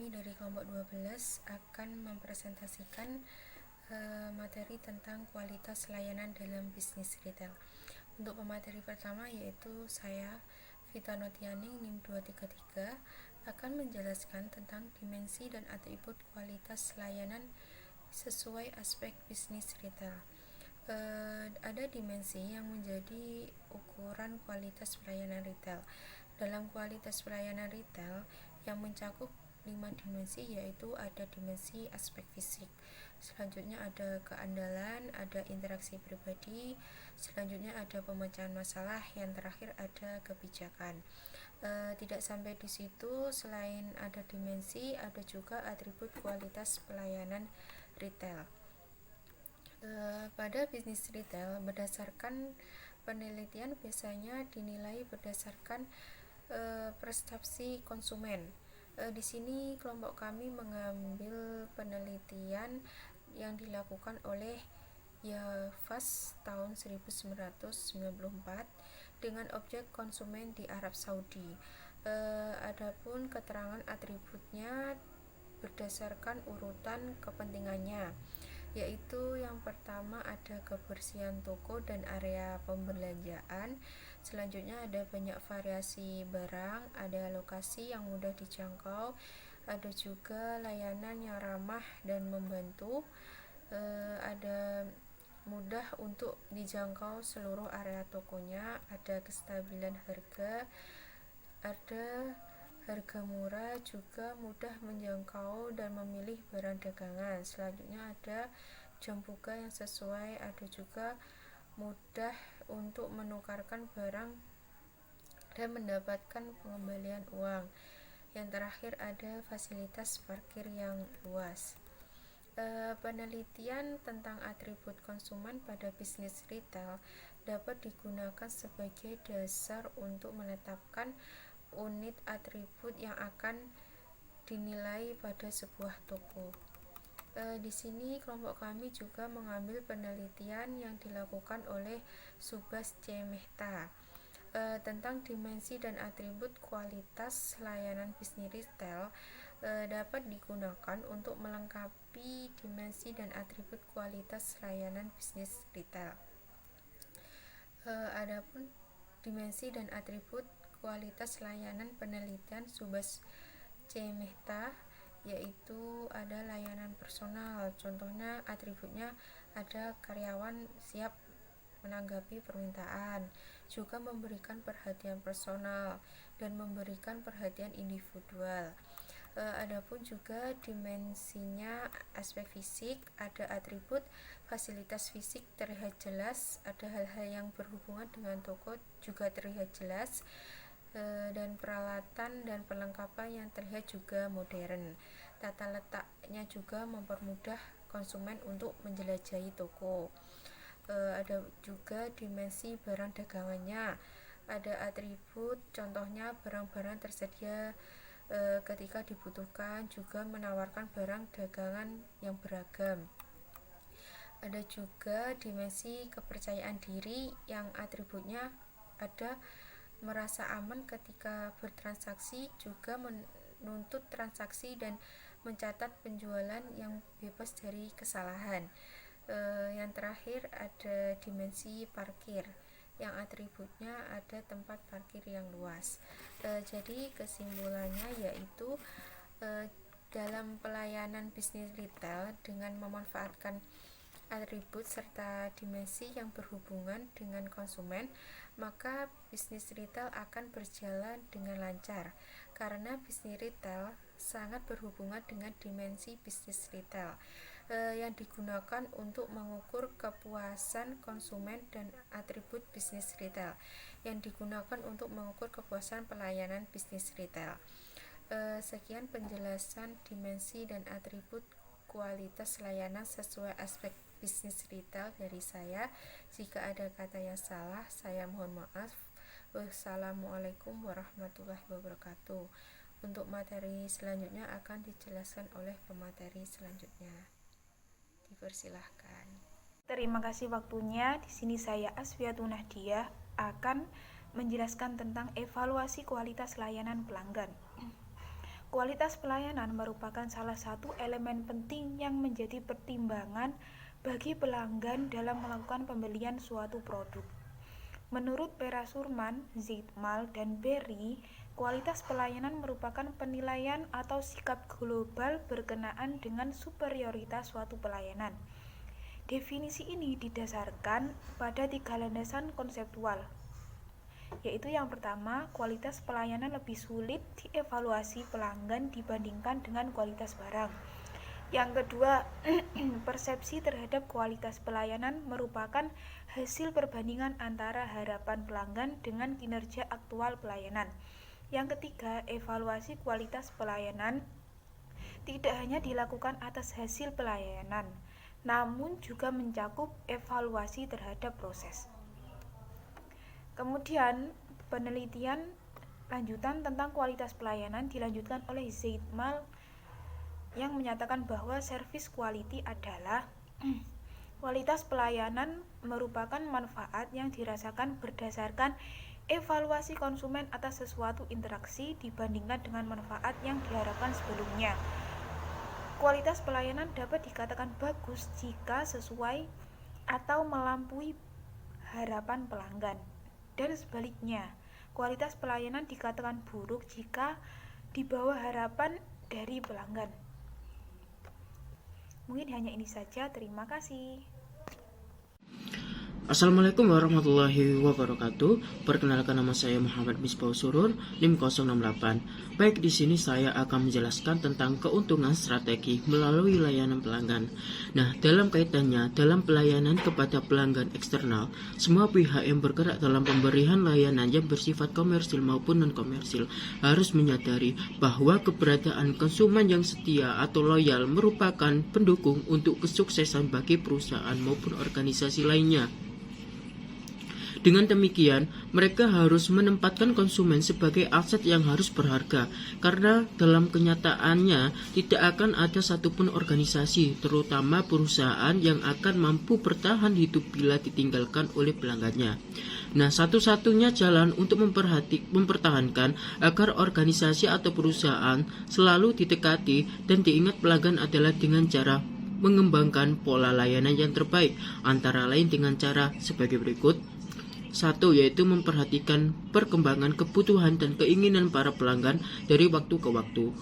kami dari kelompok 12 akan mempresentasikan materi tentang kualitas layanan dalam bisnis retail. Untuk pemateri pertama yaitu saya, Vita Notianing, NIM 233, akan menjelaskan tentang dimensi dan atribut kualitas layanan sesuai aspek bisnis retail. Ada dimensi yang menjadi ukuran kualitas pelayanan retail. Dalam kualitas pelayanan retail yang mencakup 5 dimensi, yaitu ada dimensi aspek fisik, selanjutnya ada keandalan, ada interaksi pribadi, selanjutnya ada pemecahan masalah, yang terakhir ada kebijakan. Tidak sampai di situ, selain ada dimensi, ada juga atribut kualitas pelayanan retail. Pada bisnis retail, berdasarkan penelitian biasanya dinilai berdasarkan persepsi konsumen. Di sini kelompok kami mengambil penelitian yang dilakukan oleh Yafas tahun 1994 dengan objek konsumen di Arab Saudi. Adapun keterangan atributnya berdasarkan urutan kepentingannya, yaitu yang pertama ada kebersihan toko dan area pembelanjaan, selanjutnya ada banyak variasi barang, ada lokasi yang mudah dijangkau, ada juga layanan yang ramah dan membantu, ada mudah untuk dijangkau seluruh area tokonya, ada kestabilan harga, ada harga murah, juga mudah menjangkau dan memilih barang dagangan. Selanjutnya ada jam buka yang sesuai, ada juga mudah untuk menukarkan barang dan mendapatkan pengembalian uang. Yang terakhir ada fasilitas parkir yang luas. Penelitian tentang atribut konsumen pada bisnis retail dapat digunakan sebagai dasar untuk menetapkan unit atribut yang akan dinilai pada sebuah toko. Di sini kelompok kami juga mengambil penelitian yang dilakukan oleh Subhas C. Mehta tentang dimensi dan atribut kualitas layanan bisnis retail dapat digunakan untuk melengkapi dimensi dan atribut kualitas layanan bisnis retail. Adapun dimensi dan atribut kualitas layanan penelitian Subhas C. Mehta yaitu ada layanan personal. Contohnya atributnya ada karyawan siap menanggapi permintaan, juga memberikan perhatian personal dan memberikan perhatian individual. Adapun juga dimensinya aspek fisik, ada atribut fasilitas fisik terlihat jelas, ada hal-hal yang berhubungan dengan toko juga terlihat jelas, dan peralatan dan perlengkapan yang terlihat juga modern. Tata letaknya juga mempermudah konsumen untuk menjelajahi toko. Ada juga dimensi barang dagangannya, ada atribut contohnya barang-barang tersedia ketika dibutuhkan, juga menawarkan barang dagangan yang beragam. Ada juga dimensi kepercayaan diri yang atributnya ada merasa aman ketika bertransaksi, juga menuntut transaksi dan mencatat penjualan yang bebas dari kesalahan. Yang terakhir ada dimensi parkir yang atributnya ada tempat parkir yang luas. Jadi kesimpulannya yaitu dalam pelayanan bisnis retail dengan memanfaatkan atribut serta dimensi yang berhubungan dengan konsumen, maka bisnis retail akan berjalan dengan lancar karena bisnis retail sangat berhubungan dengan dimensi bisnis retail yang digunakan untuk mengukur kepuasan konsumen, dan atribut bisnis retail yang digunakan untuk mengukur kepuasan pelayanan bisnis retail. Sekian penjelasan dimensi dan atribut kualitas layanan sesuai aspek bisnis retail dari saya. Jika ada kata yang salah, saya mohon maaf. Wassalamualaikum warahmatullahi wabarakatuh. Untuk materi selanjutnya akan dijelaskan oleh pemateri selanjutnya. Dipersilahkan. Terima kasih waktunya. Di sini saya Asfiatun Nahdiah akan menjelaskan tentang evaluasi kualitas layanan pelanggan. Kualitas pelayanan merupakan salah satu elemen penting yang menjadi pertimbangan bagi pelanggan dalam melakukan pembelian suatu produk. Menurut Pera Surman, Zeitmal, dan Berry, kualitas pelayanan merupakan penilaian atau sikap global berkenaan dengan superioritas suatu pelayanan. Definisi ini didasarkan pada 3 landasan konseptual, yaitu yang pertama, kualitas pelayanan lebih sulit dievaluasi pelanggan dibandingkan dengan kualitas barang. Yang kedua, persepsi terhadap kualitas pelayanan merupakan hasil perbandingan antara harapan pelanggan dengan kinerja aktual pelayanan. Yang ketiga, evaluasi kualitas pelayanan tidak hanya dilakukan atas hasil pelayanan, namun juga mencakup evaluasi terhadap proses. Kemudian, penelitian lanjutan tentang kualitas pelayanan dilanjutkan oleh Zeitmal yang menyatakan bahwa service quality adalah kualitas pelayanan merupakan manfaat yang dirasakan berdasarkan evaluasi konsumen atas sesuatu interaksi dibandingkan dengan manfaat yang diharapkan sebelumnya. Kualitas pelayanan dapat dikatakan bagus jika sesuai atau melampaui harapan pelanggan, dan sebaliknya, kualitas pelayanan dikatakan buruk jika di bawah harapan dari pelanggan. Mungkin hanya ini saja, terima kasih. Assalamualaikum warahmatullahi wabarakatuh. Perkenalkan, nama saya Muhammad Misbah Surur, NIM 068. Baik, di sini saya akan menjelaskan tentang keuntungan strategi melalui layanan pelanggan. Nah, dalam kaitannya dalam pelayanan kepada pelanggan eksternal, semua pihak yang bergerak dalam pemberian layanan yang bersifat komersil maupun non-komersil harus menyadari bahwa keberadaan konsumen yang setia atau loyal merupakan pendukung untuk kesuksesan bagi perusahaan maupun organisasi lainnya. Dengan demikian, mereka harus menempatkan konsumen sebagai aset yang harus berharga, karena dalam kenyataannya tidak akan ada satupun organisasi, terutama perusahaan, yang akan mampu bertahan hidup bila ditinggalkan oleh pelanggannya. Nah, satu-satunya jalan untuk mempertahankan agar organisasi atau perusahaan selalu didekati dan diingat pelanggan adalah dengan cara mengembangkan pola layanan yang terbaik, antara lain dengan cara sebagai berikut. 1. Yaitu memperhatikan perkembangan kebutuhan dan keinginan para pelanggan dari waktu ke waktu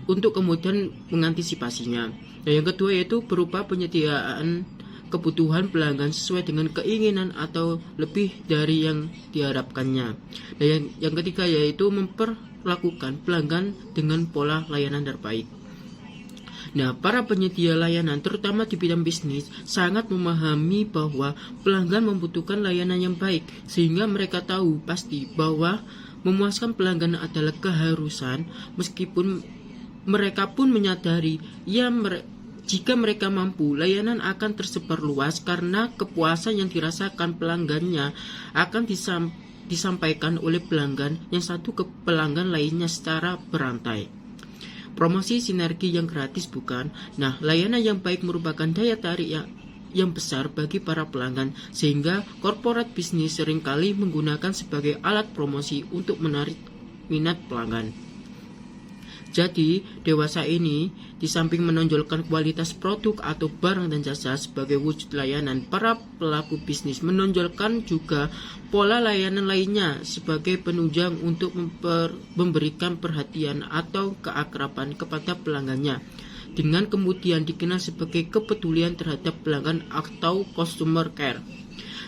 untuk kemudian mengantisipasinya. Dan yang kedua yaitu berupa penyediaan kebutuhan pelanggan sesuai dengan keinginan atau lebih dari yang diharapkannya. Dan yang ketiga yaitu memperlakukan pelanggan dengan pola layanan terbaik. Nah, para penyedia layanan terutama di bidang bisnis sangat memahami bahwa pelanggan membutuhkan layanan yang baik, sehingga mereka tahu pasti bahwa memuaskan pelanggan adalah keharusan, meskipun mereka pun menyadari jika mereka mampu, layanan akan tersebar luas karena kepuasan yang dirasakan pelanggannya akan disampaikan oleh pelanggan yang satu ke pelanggan lainnya secara berantai. Promosi sinergi yang gratis bukan? Nah, layanan yang baik merupakan daya tarik yang besar bagi para pelanggan, sehingga korporat bisnis seringkali menggunakan sebagai alat promosi untuk menarik minat pelanggan. Jadi, dewasa ini di samping menonjolkan kualitas produk atau barang dan jasa sebagai wujud layanan, para pelaku bisnis menonjolkan juga pola layanan lainnya sebagai penunjang untuk memberikan perhatian atau keakraban kepada pelanggannya, dengan kemudian dikenal sebagai kepedulian terhadap pelanggan atau customer care.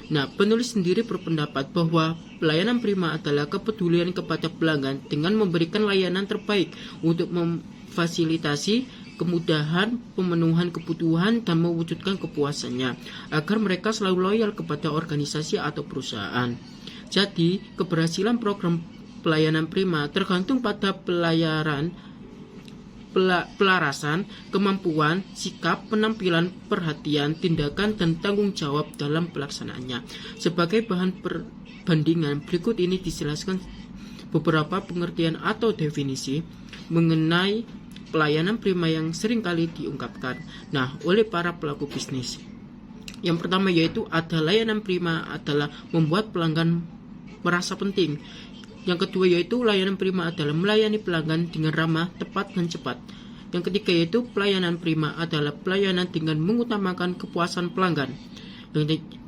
Nah, penulis sendiri berpendapat bahwa pelayanan prima adalah kepedulian kepada pelanggan dengan memberikan layanan terbaik untuk memfasilitasi kemudahan pemenuhan kebutuhan dan mewujudkan kepuasannya, agar mereka selalu loyal kepada organisasi atau perusahaan. Jadi, keberhasilan program pelayanan prima tergantung pada pelarasan, kemampuan, sikap, penampilan, perhatian, tindakan, dan tanggung jawab dalam pelaksanaannya. Sebagai bahan perbandingan, berikut ini dijelaskan beberapa pengertian atau definisi mengenai pelayanan prima yang seringkali diungkapkan oleh para pelaku bisnis. Yang pertama yaitu ada layanan prima adalah membuat pelanggan merasa penting. Yang kedua yaitu layanan prima adalah melayani pelanggan dengan ramah, tepat, dan cepat. Yang ketiga yaitu pelayanan prima adalah pelayanan dengan mengutamakan kepuasan pelanggan.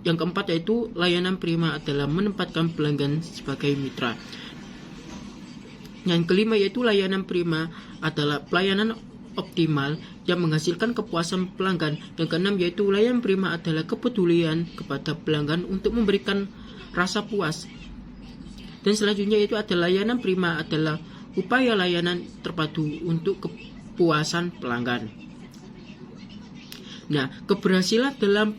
Yang keempat yaitu layanan prima adalah menempatkan pelanggan sebagai mitra. Yang kelima yaitu layanan prima adalah pelayanan optimal yang menghasilkan kepuasan pelanggan. Yang keenam yaitu layanan prima adalah kepedulian kepada pelanggan untuk memberikan rasa puas. Dan selanjutnya yaitu adalah layanan prima adalah upaya layanan terpadu untuk kepuasan pelanggan. Nah, keberhasilan dalam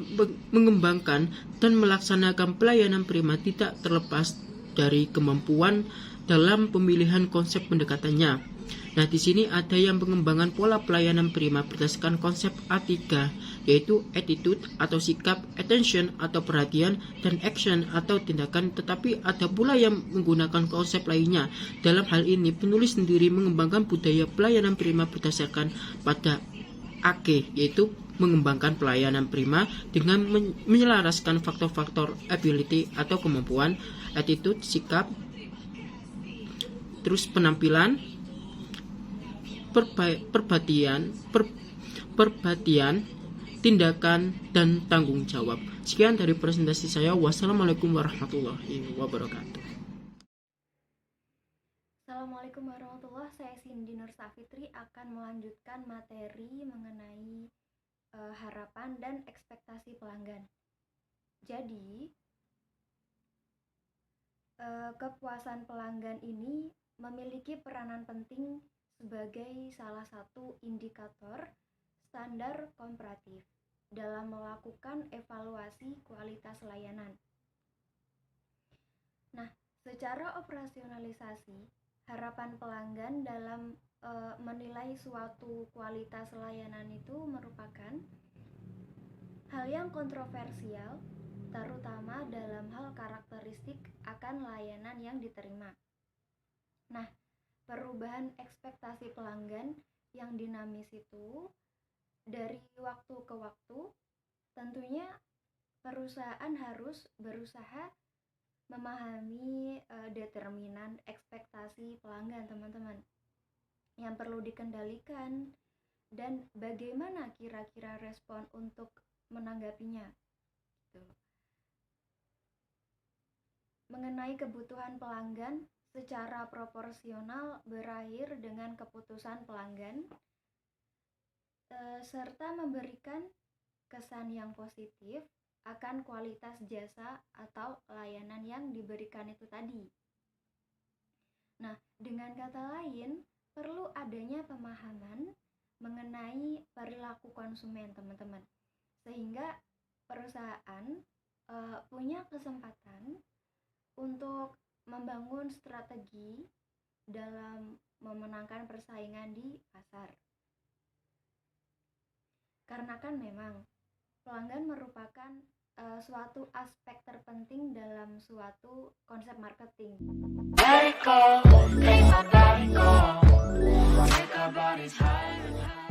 mengembangkan dan melaksanakan pelayanan prima tidak terlepas dari kemampuan dalam pemilihan konsep pendekatannya. Nah, di sini ada yang pengembangan pola pelayanan prima berdasarkan konsep A3, yaitu attitude atau sikap, attention atau perhatian, dan action atau tindakan. Tetapi ada pula yang menggunakan konsep lainnya. Dalam hal ini, penulis sendiri mengembangkan budaya pelayanan prima berdasarkan pada AK, yaitu mengembangkan pelayanan prima dengan menyelaraskan faktor-faktor ability atau kemampuan, attitude, sikap, terus penampilan, perbatian, tindakan, dan tanggung jawab. Sekian dari presentasi saya. Wassalamualaikum warahmatullahi wabarakatuh. Assalamualaikum warahmatullahi wabarakatuh. Saya Cindy Nur Safitri akan melanjutkan materi mengenai harapan dan ekspektasi pelanggan. Jadi, kepuasan pelanggan ini memiliki peranan penting sebagai salah satu indikator standar komparatif dalam melakukan evaluasi kualitas layanan. Nah, secara operasionalisasi, harapan pelanggan dalam menilai suatu kualitas layanan itu merupakan hal yang kontroversial, terutama dalam hal karakteristik akan layanan yang diterima. Nah, perubahan ekspektasi pelanggan yang dinamis itu dari waktu ke waktu, tentunya perusahaan harus berusaha memahami determinan ekspektasi pelanggan, teman-teman, yang perlu dikendalikan dan bagaimana kira-kira respon untuk menanggapinya. Mengenai kebutuhan pelanggan secara proporsional berakhir dengan keputusan pelanggan, serta memberikan kesan yang positif akan kualitas jasa atau layanan yang diberikan itu tadi. Nah, dengan kata lain, perlu adanya pemahaman mengenai perilaku konsumen, teman-teman, sehingga perusahaan punya kesempatan untuk membangun strategi dalam memenangkan persaingan di pasar. Karena kan memang pelanggan merupakan suatu aspek terpenting dalam suatu konsep marketing. Let it go, make my body go. Take our bodies higher and higher.